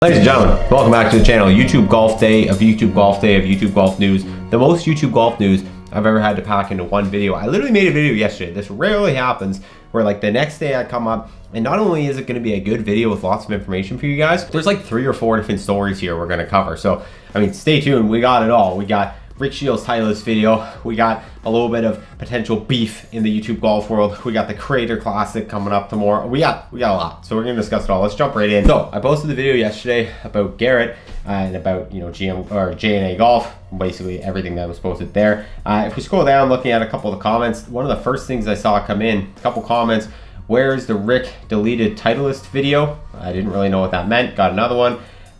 Ladies and gentlemen, welcome back to the channel. YouTube Golf Day of YouTube Golf Day of YouTube Golf News. The most YouTube Golf news I've ever had to pack into one video. I literally made a video yesterday. This rarely happens where like the next day I come up and not only is it going to be a good video with lots of information for you guys, there's like 3 or 4 different stories here we're going to cover. So, I mean, stay tuned. We got it all. We got Rick Shields' Titleist video. We got a little bit of potential beef in the YouTube golf world. We got the Creator Classic coming up tomorrow. We got a lot. So we're gonna discuss it all. Let's jump right in. So I posted the video yesterday about Garrett and about GM or J&A Golf, basically everything that was posted there. If we scroll down, looking at a couple of the comments, one of the first things I saw come in, a couple comments. Where's the Rick deleted Titleist video? I didn't really know what that meant. Got another one.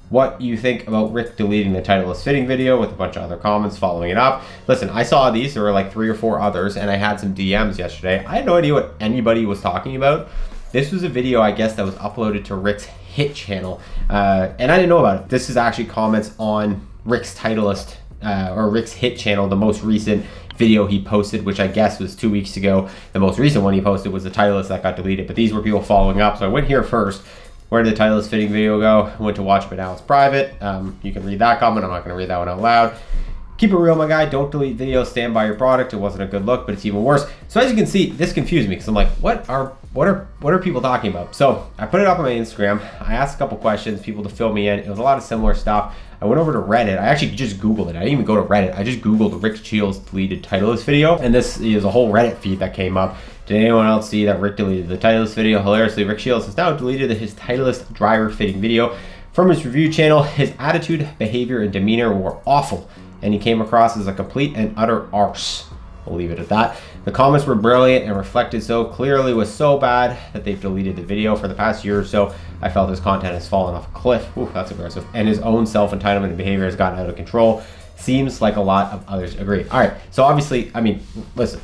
What you think about Rick deleting the Titleist fitting video, with a bunch of other comments following it up. Listen, I saw these, there were like 3 or 4 others, and I had some DMs yesterday. I had no idea what anybody was talking about. This was a video, I guess, that was uploaded to Rick's hit channel, and I didn't know about it. This is actually comments on Rick's Titleist, or Rick's hit channel, the most recent video he posted, which I guess was 2 weeks ago. The most recent one he posted was the Titleist that got deleted, but these were people following up, so I went here first. Where did the Titleist fitting video go? I went to watch, but now it's private. You can read that comment. I'm not going to read that one out loud. Keep it real, my guy. Don't delete videos. Stand by your product. It wasn't a good look, but it's even worse. So as you can see, this confused me because I'm like, what are people talking about? So I put it up on my Instagram. I asked a couple questions, people to fill me in. It was a lot of similar stuff. I went over to Reddit. I actually just Googled it. I didn't even go to Reddit. I just Googled Rick Shields deleted Titleist video, and this is a whole Reddit feed that came up. Did anyone else see that Rick deleted the Titleist video? Hilariously, Rick Shields has now deleted his Titleist driver fitting video from his review channel. His attitude, behavior, and demeanor were awful, and he came across as a complete and utter arse. We'll leave it at that. The comments were brilliant and reflected so clearly was so bad that they've deleted the video. For the past year or so, I felt his content has fallen off a cliff. Ooh, that's aggressive. And his own self-entitlement and behavior has gotten out of control. Seems like a lot of others agree. All right, so obviously, I mean, listen,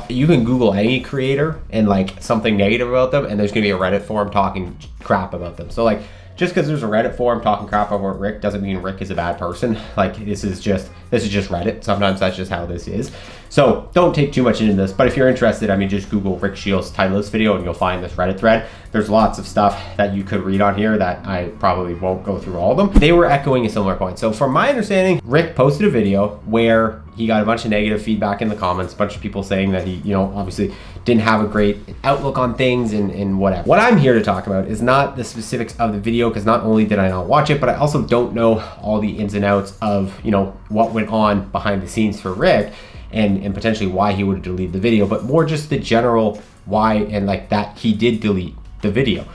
you can Google any creator and like something negative about them, and there's gonna be a Reddit forum talking crap about them. So like, just because there's a Reddit forum talking crap about Rick doesn't mean Rick is a bad person. Like, this is just Reddit. Sometimes that's just how this is. So don't take too much into this, but if you're interested, I mean, just Google Rick Shields' Titleist video and you'll find this Reddit thread. There's lots of stuff that you could read on here that I probably won't go through all of them. They were echoing a similar point. So from my understanding, Rick posted a video where he got a bunch of negative feedback in the comments, a bunch of people saying that he, obviously didn't have a great outlook on things and whatever. What I'm here to talk about is not the specifics of the video, because not only did I not watch it, but I also don't know all the ins and outs of, what went on behind the scenes for Rick and potentially why he would have deleted the video, but more just the general why and like that he did delete the video.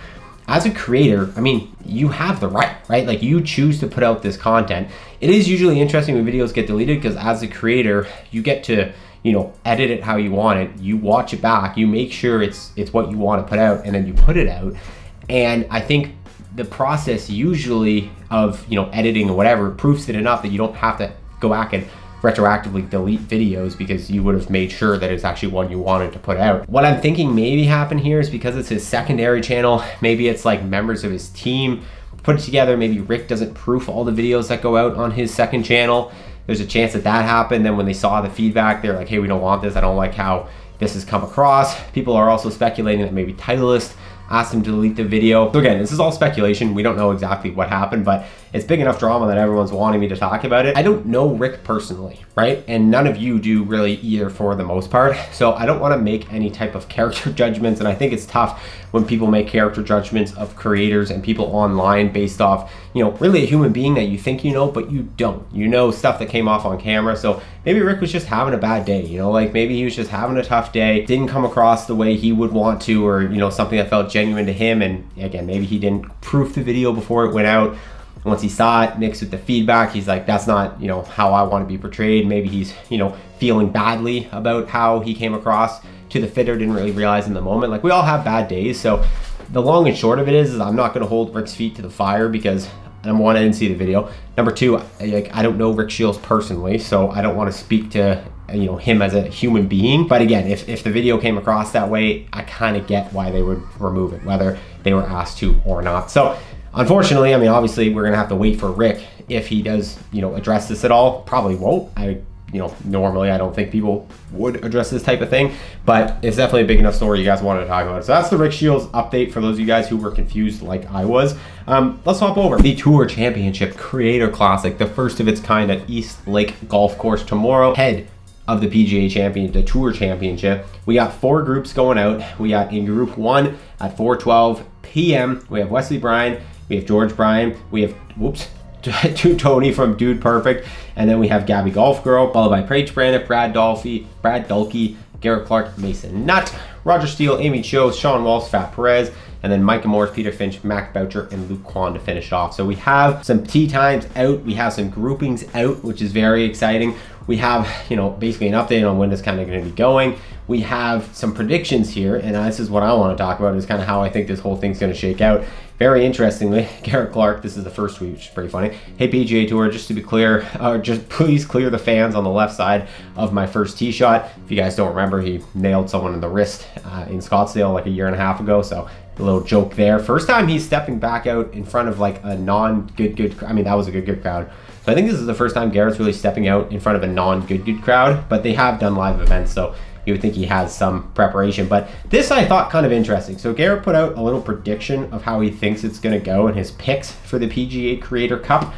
As a creator, I mean, you have the right? Like, you choose to put out this content. It is usually interesting when videos get deleted because as a creator, you get to, edit it how you want it. You watch it back, you make sure it's what you want to put out, and then you put it out. And I think the process usually of, editing or whatever proves it enough that you don't have to go back and retroactively delete videos because you would have made sure that it's actually one you wanted to put out. What I'm thinking maybe happened here is because it's his secondary channel, maybe it's like members of his team put it together. Maybe Rick doesn't proof all the videos that go out on his second channel. There's a chance that happened. Then when they saw the feedback, they're like, hey, we don't want this. I don't like how this has come across. People are also speculating that maybe Titleist asked him to delete the video. So again, this is all speculation. We don't know exactly what happened, but it's big enough drama that everyone's wanting me to talk about it. I don't know Rick personally, right? And none of you do really either for the most part. So I don't want to make any type of character judgments. And I think it's tough when people make character judgments of creators and people online based off, really a human being that you think but you don't. Stuff that came off on camera. So maybe Rick was just having a bad day, like maybe he was just having a tough day, didn't come across the way he would want to, or, something that felt genuine to him. And again, maybe he didn't proof the video before it went out. Once he saw it mixed with the feedback, he's like, that's not, how I want to be portrayed. Maybe he's, feeling badly about how he came across to the fitter, didn't really realize in the moment. Like, we all have bad days. So the long and short of it is I'm not going to hold Rick's feet to the fire because, number one, I didn't see the video. Number two, I don't know Rick Shields personally, so I don't want to speak to him as a human being. But again, if the video came across that way, I kind of get why they would remove it, whether they were asked to or not. So unfortunately, I mean, obviously we're gonna have to wait for Rick if he does, address this at all. Probably won't. I normally I don't think people would address this type of thing, but it's definitely a big enough story you guys wanted to talk about. So that's the Rick Shields update for those of you guys who were confused like I was. Let's hop over the Tour Championship Creator Classic, the first of its kind at East Lake Golf Course tomorrow. Head of the PGA Champion, the Tour Championship. We got 4 groups going out. We got in Group 1 at 4:12 p.m. We have Wesley Bryan, we have George Bryan, we have Tony from Dude Perfect, and then we have Gabby Golf Girl, followed by Paige Brandon, Brad Dulkey, Garrett Clark, Mason Nutt, Roger Steele, Amy Cho, Sean Walsh, Fat Perez, and then Micah Morris, Peter Finch, Mac Boucher, and Luke Kwan to finish off. So we have some tee times out, we have some groupings out, which is very exciting. We have, basically an update on when it's kind of going to be going. We have some predictions here, and this is what I want to talk about, is kind of how I think this whole thing's going to shake out. Very interestingly, Garrett Clark, this is the first tweet, which is pretty funny. Hey PGA Tour, just to be clear, just please clear the fans on the left side of my first tee shot. If you guys don't remember, he nailed someone in the wrist in Scottsdale like a year and a half ago, so a little joke there. First time he's stepping back out in front of like a non-good, I mean, that was a good crowd. So I think this is the first time Garrett's really stepping out in front of a non-good crowd, but they have done live events, so you would think he has some preparation. But this I thought kind of interesting. So Garrett put out a little prediction of how he thinks it's going to go and his picks for the PGA Creator Cup.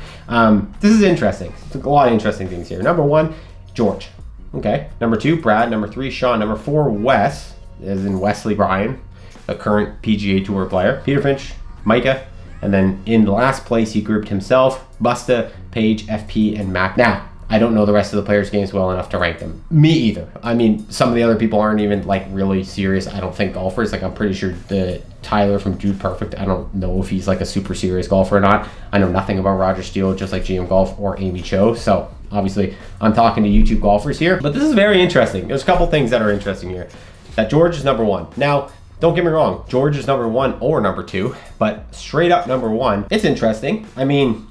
This is interesting. There's a lot of interesting things here. Number 1, George. Okay. Number 2, Brad. Number 3, Sean. Number 4, Wes, as in Wesley Bryan, a current PGA Tour player. Peter Finch, Micah. And then in the last place, he grouped himself, Busta, Paige, FP, and Mac. Now, I don't know the rest of the players' games well enough to rank them. Me either. I mean, some of the other people aren't even like really serious, I don't think, golfers. Like, I'm pretty sure the Tyler from Dude Perfect, I don't know if he's like a super serious golfer or not. I know nothing about Roger Steele, just like GM Golf or Amy Cho. So obviously I'm talking to YouTube golfers here, but this is very interesting. There's a couple things that are interesting here. That George is number 1. Now, don't get me wrong, George is number 1 or number 2, but straight up number 1, it's interesting. I mean,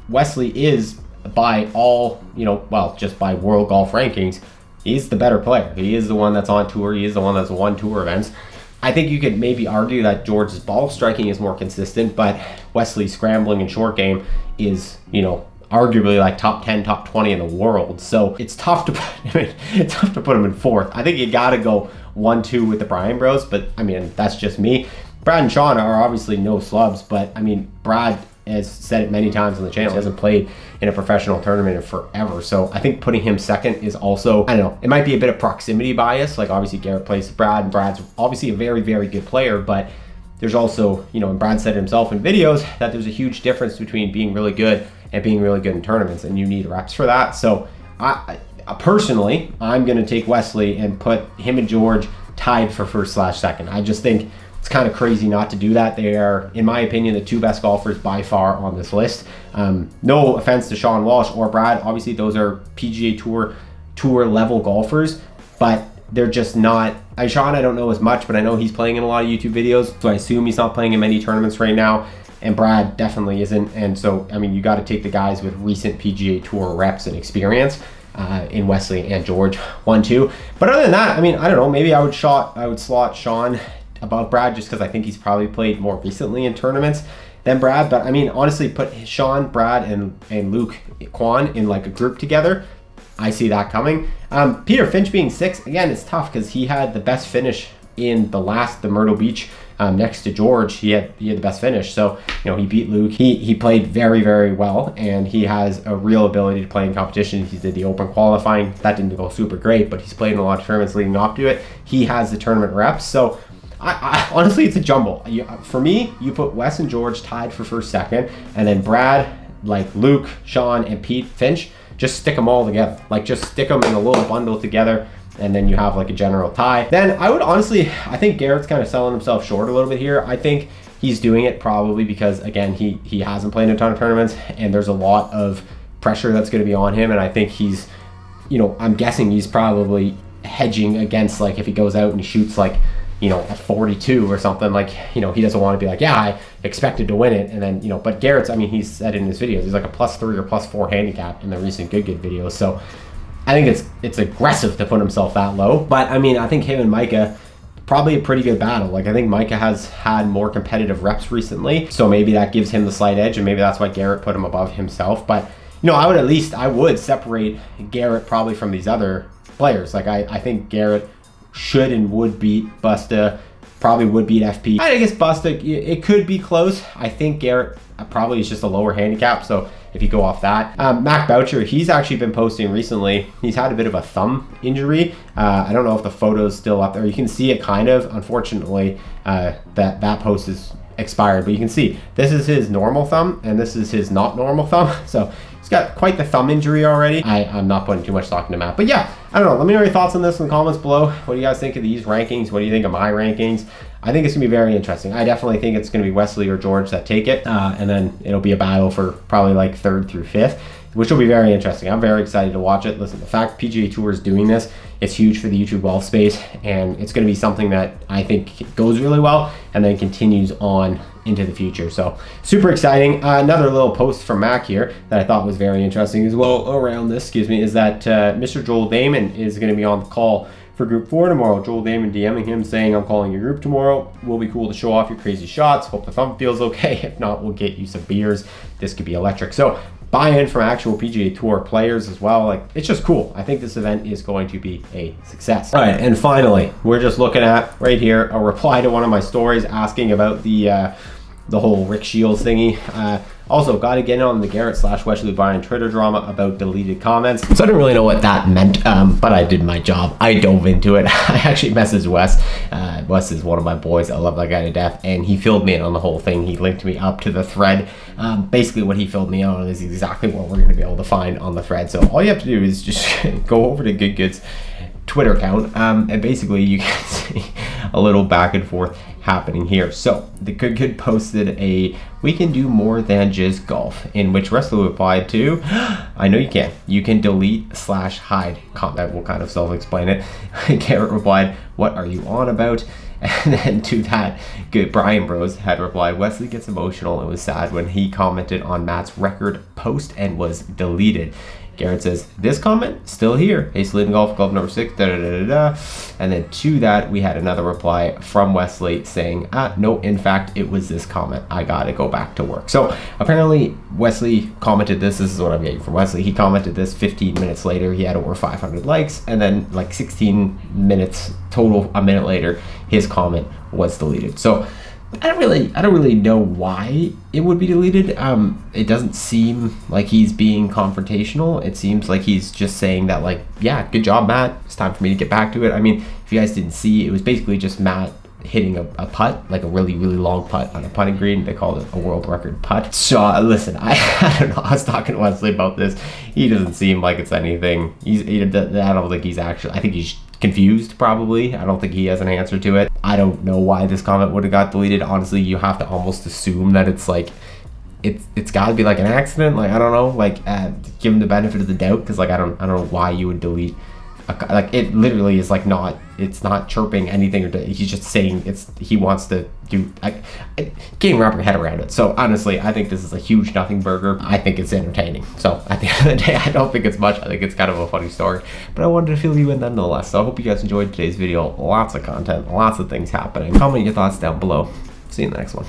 Wesley is by all, just by world golf rankings, he's the better player. He is the one that's on tour. He is the one that's won tour events. I think you could maybe argue that George's ball striking is more consistent, but Wesley's scrambling and short game is, arguably like top 10, top 20 in the world. So it's tough to put him in, in 4th. I think you got to go 1-2 with the Bryan Bros, but I mean, that's just me. Brad and Sean are obviously no slubs, but I mean, Brad has said it many times on the channel, he hasn't played in a professional tournament in forever. So I think putting him 2nd is also, I don't know, it might be a bit of proximity bias. Like obviously Garrett plays Brad, and Brad's obviously a very, very good player, but there's also, and Brad said it himself in videos, that there's a huge difference between being really good and being really good in tournaments, and you need reps for that. So I personally, I'm going to take Wesley and put him and George tied for 1st/2nd. I just think it's kind of crazy not to do that. They are, in my opinion, the 2 best golfers by far on this list. No offense to Sean Walsh or Brad. Obviously, those are PGA Tour level golfers, but they're just not. Sean, I don't know as much, but I know he's playing in a lot of YouTube videos, so I assume he's not playing in many tournaments right now. And Brad definitely isn't. And so, I mean, you got to take the guys with recent PGA Tour reps and experience in Wesley and George, 1-2. But other than that, I mean, I don't know. Maybe I would slot Sean above Brad just because I think he's probably played more recently in tournaments than Brad. But I mean, honestly, put Sean, Brad, and Luke Kwan in like a group together. I see that coming. Peter Finch being 6th, again, it's tough because he had the best finish in the Myrtle Beach. Next to George, he had the best finish. So, he beat Luke. He played very, very well, and he has a real ability to play in competition. He did the Open qualifying. That didn't go super great, but he's played in a lot of tournaments leading up to it. He has the tournament reps. So, I honestly, it's a jumble. For me, you put Wes and George tied for 1st/2nd, and then Brad, like Luke, Sean, and Pete Finch, just stick them all together. Like, just stick them in a little bundle together, and then you have like a general tie. Then I would honestly, I think Garrett's kind of selling himself short a little bit here. I think he's doing it probably because, again, he hasn't played in a ton of tournaments, and there's a lot of pressure that's going to be on him. And I think he's, I'm guessing he's probably hedging against, like, if he goes out and he shoots like, at 42 or something, like, he doesn't want to be like, yeah, I expected to win it. And then, but Garrett's, I mean, he's said in his videos, he's like a +3 or +4 handicap in the recent good videos. So I think it's aggressive to put himself that low. But I mean, I think him and Micah, probably a pretty good battle. Like, I think Micah has had more competitive reps recently, so maybe that gives him the slight edge, and maybe that's why Garrett put him above himself. But you know, I would separate Garrett probably from these other players. Like I think Garrett should and would beat Busta, probably would beat FP. I guess Busta, it could be close. I think Garrett probably is just a lower handicap, so if you go off that. Mac Boucher, he's actually been posting recently. He's had a bit of a thumb injury. I don't know if the photo's still up there. You can see it kind of. Unfortunately, that post is expired, but you can see this is his normal thumb and this is his not normal thumb. So he's got quite the thumb injury already. I'm not putting too much stock into Matt, but yeah, I don't know. Let me know your thoughts on this in the comments below. What do you guys think of these rankings? What do you think of my rankings? I think it's gonna be very interesting. I definitely think it's gonna be Wesley or George that take it, and then it'll be a battle for probably like 3rd through 5th, which will be very interesting. I'm very excited to watch it. Listen, the fact PGA Tour is doing this, it's huge for the YouTube golf space, and it's going to be something that I think goes really well and then continues on into the future. So super exciting. Another little post from Mac here that I thought was very interesting as well around this, is that Mr. Joel Damon is going to be on the call for Group 4 tomorrow. Joel Damon DMing him saying, "I'm calling your group tomorrow. Will be cool to show off your crazy shots. Hope the thumb feels okay. If not, we'll get you some beers. This could be electric." So buy-in from actual PGA Tour players as well. Like, it's just cool. I think this event is going to be a success. All right, and finally, we're just looking at right here a reply to one of my stories asking about the whole Rick Shields thingy. Also, got to get in on the Garrett / Wesley Bryan Twitter drama about deleted comments. So I didn't really know what that meant, but I did my job. I dove into it. I actually messaged Wes. Wes is one of my boys. I love that guy to death, and he filled me in on the whole thing. He linked me up to the thread. Basically, what he filled me in on is exactly what we're going to be able to find on the thread. So all you have to do is just go over to Good Good's Twitter account, and basically you can see a little back and forth happening here. So the Good posted a "we can do more than just golf," in which Wesley replied to, "I know you can. You can delete / hide comment." That will kind of self-explain it. Garrett replied, "What are you on about?" And then to that, Good Brian Bros had replied, "Wesley gets emotional and was sad when he commented on Matt's record post and was deleted." Garrett says, "This comment still here. Hey, Sleeping Golf Club number 6, da da da da da." And then to that, we had another reply from Wesley saying, "No, in fact, it was this comment. I gotta go back to work." So apparently Wesley commented this. This is what I'm getting from Wesley. He commented this 15 minutes later. He had over 500 likes, and then like 16 minutes total, a minute later, his comment was deleted. So I don't really know why it would be deleted. It doesn't seem like he's being confrontational. It seems like he's just saying that, like, yeah, good job, Matt. It's time for me to get back to it. I mean, if you guys didn't see, it was basically just Matt hitting a putt, like a really, really long putt on a putting green. They called it a world record putt. So listen, I don't know. I was talking to Wesley about this. He doesn't seem like it's anything. I don't think he's actually, I think he's confused probably. I don't think he has an answer to it. I don't know why this comment would have got deleted. Honestly, you have to almost assume that it's like, it's got to be like an accident. Like, I don't know, like give him the benefit of the doubt, because like I don't know why you would delete like, it literally is like it's not chirping anything, or he's just saying he wants to do, can't wrap your head around it. So honestly, I think this is a huge nothing burger. I think it's entertaining. So at the end of the day, I don't think it's much. I think it's kind of a funny story, but I wanted to fill you in nonetheless. So I hope you guys enjoyed today's video. Lots of content, lots of things happening. Comment your thoughts down below. See you in the next one.